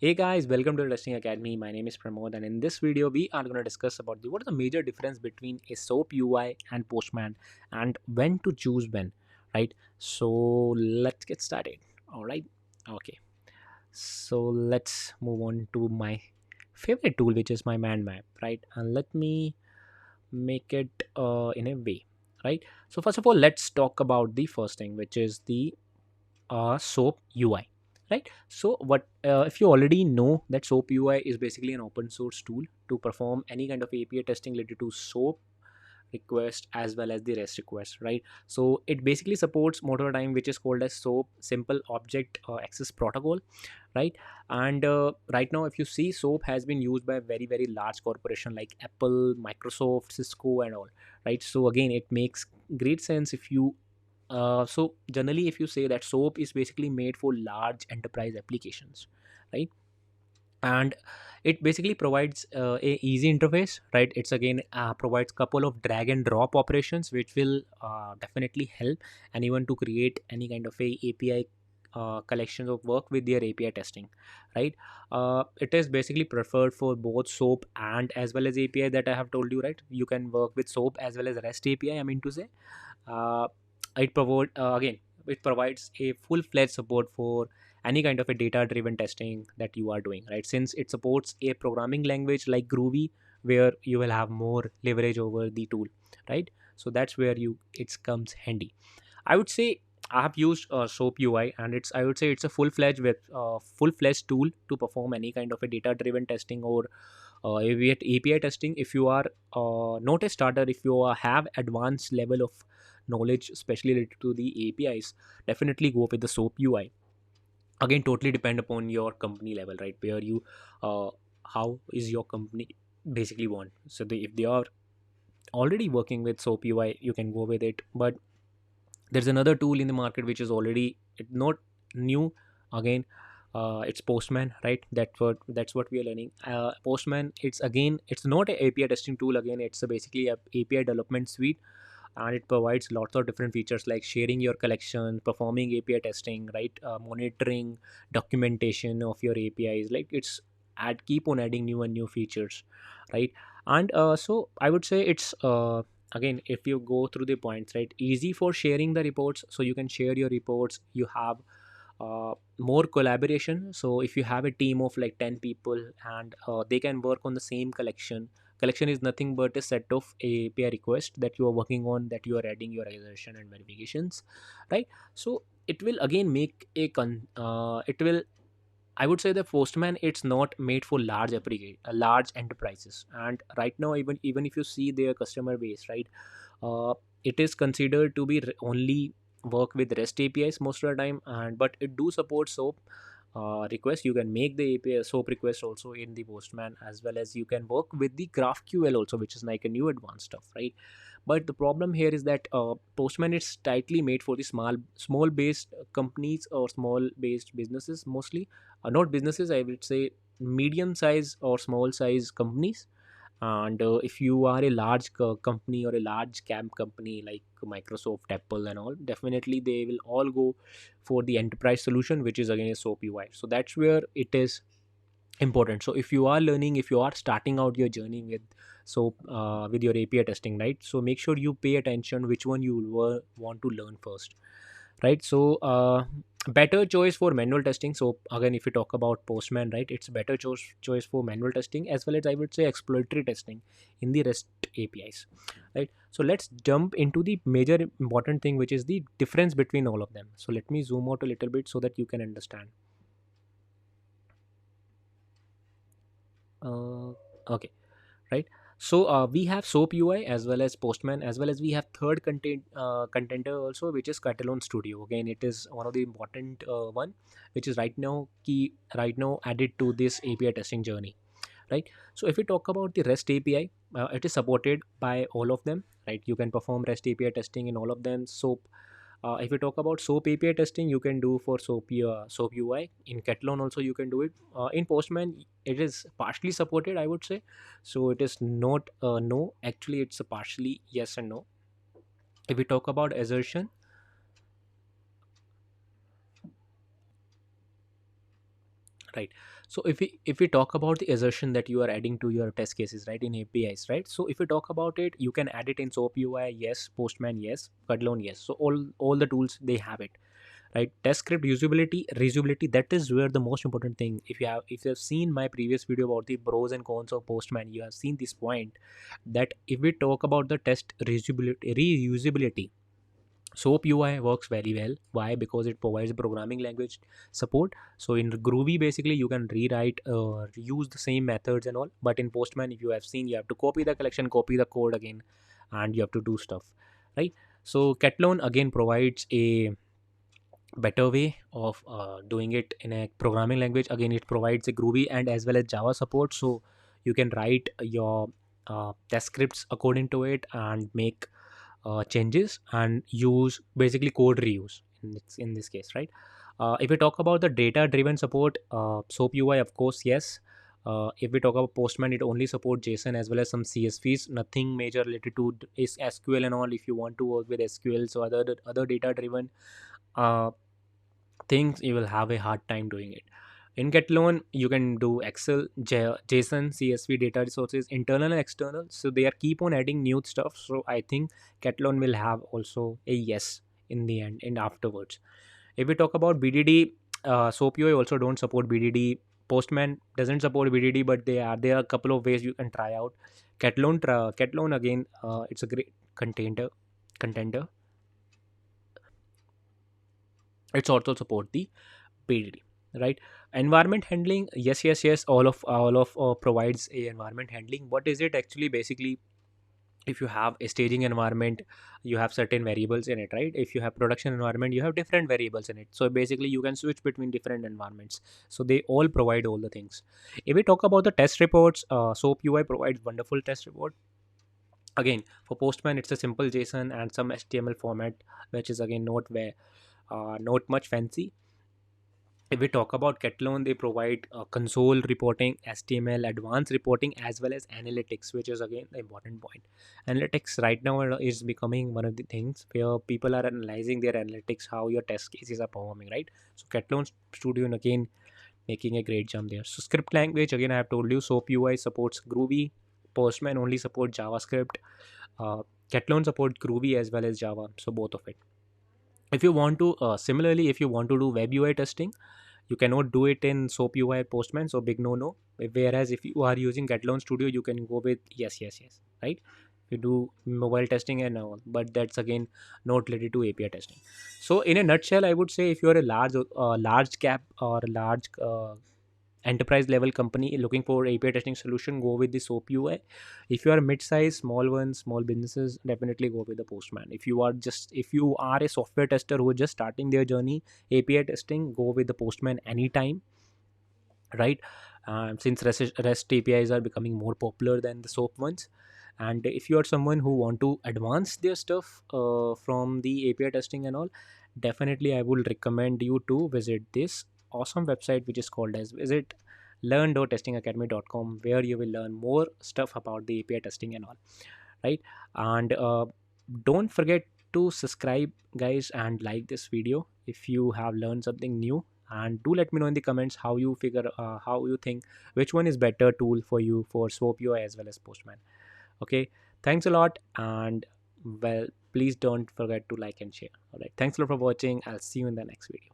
Hey guys, welcome to the Testing Academy. My name is Pramod, and in this video, we are going to discuss about what is the major difference between a SOAP UI and Postman, and when to choose when. Right. So let's get started. All right. Okay. So let's move on to my favorite tool, which is my man map. Right, and let me make it in a way. Right. So first of all, let's talk about the first thing, which is the SOAP UI, right? So what if you already know that SOAP UI is basically an open source tool to perform any kind of API testing related to SOAP request as well as the REST request, right? So it basically supports most of the time, which is called as SOAP, simple object access protocol, right? And right now, if you see, SOAP has been used by very large corporation like Apple, Microsoft, Cisco and all, right? So again, it makes great sense if you so generally, if you say that SOAP is basically made for large enterprise applications, right? And it basically provides a easy interface, right? It's again provides couple of drag and drop operations, which will definitely help anyone to create any kind of a API collections of work with their API testing, right? It is basically preferred for both SOAP and as well as API that I have told you, right? You can work with SOAP as well as REST API. I mean to say, uh, it provides a full-fledged support for any kind of a data-driven testing that you are doing, right? Since it supports a programming language like Groovy, where you will have more leverage over the tool, right? So that's where you it comes handy. I would say I have used SOAP UI, and I would say it's a full-fledged tool to perform any kind of a data-driven testing or API testing. If you are not a starter, if you have advanced level of knowledge, especially related to the APIs, definitely go with the SOAP UI. Again, totally depend upon your company level, right? Where you, how is your company basically want. So if they are already working with SOAP UI, you can go with it. But there's another tool in the market which is already not new. Again, it's Postman, right? That's what we are learning. Postman, it's not a API testing tool. Again, it's basically a API development suite, and it provides lots of different features like sharing your collection, performing API testing, right? Monitoring, documentation of your APIs. Like it's add keep on adding new and new features, right? And so I would say it's again, if you go through the points, right, easy for sharing the reports, so you can share your reports. You have more collaboration. So if you have a team of like 10 people, and they can work on the same collection is nothing but a set of API requests that you are working on, that you are adding your registration and verifications, right? So it will again make it will, I would say, the Postman, it's not made for large enterprises. And right now, even if you see their customer base, right, it is considered to be only work with REST APIs most of the time, and but it do support SOAP request. You can make the API SOAP request also in the Postman, as well as you can work with the GraphQL also, which is like a new advanced stuff, right? But the problem here is that Postman is tightly made for the small based companies or small based businesses mostly. Not businesses, I would say medium size or small size companies. And if you are a large company or a large camp company like Microsoft, Apple and all, definitely they will all go for the enterprise solution, which is again a SOAP UI. So that's where it is important. So if you are learning, if you are starting out your journey with SOAP, with your API testing, right, so make sure you pay attention which one you want to learn first, right? So better choice for manual testing. So again, if you talk about Postman, right, it's better choice for manual testing, as well as I would say exploratory testing in the REST APIs, right? So let's jump into the major important thing, which is the difference between all of them. So let me zoom out a little bit so that you can understand. uh, okay, right? So we have SOAP UI as well as Postman, as well as we have third contender also, which is Catalan Studio. Again, it is one of the important one, which is right now added to this API testing journey, right? So if we talk about the REST API, it is supported by all of them, right? You can perform REST API testing in all of them. So if you talk about SOAP API testing, you can do for SOAP UI. In Catalan also you can do it. In Postman, it is partially supported, I would say. So it is not no. Actually, it's a partially yes and no. If we talk about assertion, right? So if we talk about the assertion that you are adding to your test cases, right, in APIs, right? So if we talk about it, you can add it in SoapUI, yes. Postman, yes. Cuddlone, yes. So all the tools, they have it, right? Test script usability, reusability, that is where the most important thing. If you have seen my previous video about the pros and cons of Postman, you have seen this point, that if we talk about the test reusability, SOAP UI works very well. Why? Because it provides programming language support. So in Groovy, basically, you can rewrite, use the same methods and all. But in Postman, if you have seen, you have to copy the collection, copy the code again, and you have to do stuff, right? So Catalone again provides a better way of doing it in a programming language. Again, it provides a Groovy and as well as Java support. So you can write your test scripts according to it and make changes and use basically code reuse in this case, right? If we talk about the data driven support, SOAP UI, of course, yes. If we talk about Postman, it only supports JSON as well as some CSVs, nothing major related to is SQL and all. If you want to work with SQL, so other data driven uh, things, you will have a hard time doing it. In Catalone, you can do Excel, JSON, CSV, data resources, internal and external. So they are keep on adding new stuff. So I think Catalone will have also a yes in the end and afterwards. If we talk about BDD, SoapUI also don't support BDD. Postman doesn't support BDD, but there are a couple of ways you can try out. Catalone again, it's a great contender. It's also support the BDD, right? Environment handling, yes, yes, yes. All of provides a environment handling. What is it actually? Basically, if you have a staging environment, you have certain variables in it, right? If you have production environment, you have different variables in it. So basically, you can switch between different environments. So they all provide all the things. If we talk about the test reports, SOAP UI provides wonderful test report. Again, for Postman, it's a simple JSON and some HTML format, which is again not much fancy. If we talk about Catalone, they provide console reporting, HTML, advanced reporting, as well as analytics, which is again the important point. Analytics right now is becoming one of the things where people are analyzing their analytics, how your test cases are performing, right? So Catalone Studio again making a great jump there. So script language, again I have told you, SOAP UI supports Groovy. Postman only support JavaScript. Uh, Catalone support Groovy as well as Java. So both of it. If you want to, similarly, if you want to do web UI testing, you cannot do it in SOAP UI Postman, so big no. Whereas if you are using Catalone Studio, you can go with yes, yes, yes, right? You do mobile testing and all, but that's again not related to API testing. So in a nutshell, I would say if you are a large cap or large enterprise level company looking for API testing solution, go with the SOAP UI. If you are mid-size, small ones, small businesses, definitely go with the Postman. If you are a software tester who is just starting their journey API testing, go with the Postman anytime, right? Since REST APIs are becoming more popular than the SOAP ones. And if you are someone who want to advance their stuff from the API testing and all, definitely I would recommend you to visit this awesome website, which is called as visit learn.testingacademy.com, where you will learn more stuff about the API testing and all, right? And don't forget to subscribe, guys, and like this video if you have learned something new. And do let me know in the comments how you think which one is better tool for you for SOAP UI as well as Postman. Okay, thanks a lot, and well, please don't forget to like and share. All right, thanks a lot for watching. I'll see you in the next video.